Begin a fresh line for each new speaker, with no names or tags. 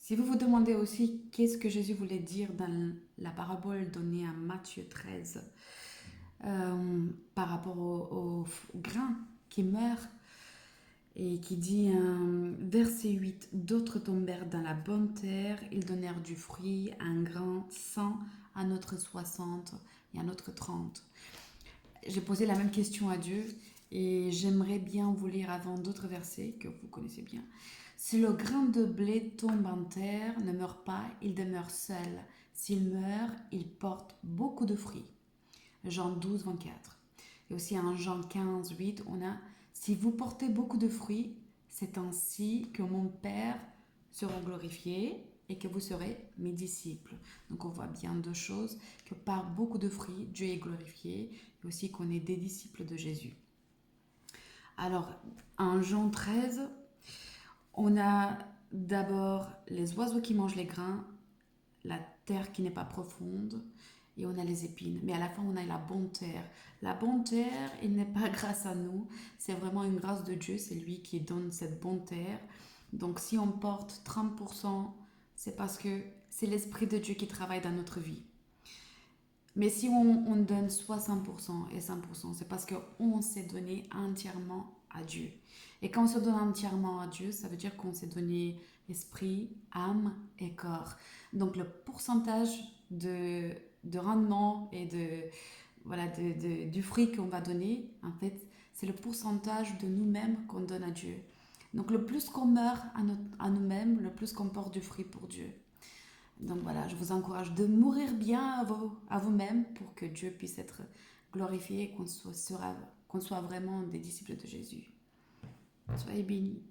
Si vous vous demandez aussi qu'est-ce que Jésus voulait dire dans la parabole donnée à Matthieu 13 par rapport au grain qui meurt et qui dit verset 8, d'autres tombèrent dans la bonne terre, ils donnèrent du fruit à un grain 100, à un autre 60 et à un autre 30. J'ai posé la même question à Dieu et j'aimerais bien vous lire avant d'autres versets que vous connaissez bien. Si le grain de blé tombe en terre, ne meurt pas, il demeure seul. S'il meurt, il porte beaucoup de fruits. Jean 12, 24. Et aussi en Jean 15, 8, on a si vous portez beaucoup de fruits, c'est ainsi que mon Père sera glorifié et que vous serez mes disciples. Donc on voit bien deux choses, que par beaucoup de fruits, Dieu est glorifié et aussi qu'on est des disciples de Jésus. Alors, en Jean 13, on a d'abord les oiseaux qui mangent les grains, la terre qui n'est pas profonde, et on a les épines. Mais à la fin, on a la bonne terre. La bonne terre, il n'est pas grâce à nous, c'est vraiment une grâce de Dieu, c'est lui qui donne cette bonne terre. Donc si on porte 30%, c'est parce que c'est l'Esprit de Dieu qui travaille dans notre vie. Mais si on donne soit 100% et 100%, c'est parce qu'on s'est donné entièrement à Dieu. Et quand on se donne entièrement à Dieu, ça veut dire qu'on s'est donné esprit, âme et corps. Donc le pourcentage de rendement et du fruit qu'on va donner, en fait, c'est le pourcentage de nous-mêmes qu'on donne à Dieu. Donc le plus qu'on meurt à nous-mêmes, le plus qu'on porte du fruit pour Dieu. Donc voilà, je vous encourage de mourir bien à vous-même pour que Dieu puisse être glorifié et qu'on soit vraiment des disciples de Jésus. Soyez bénis.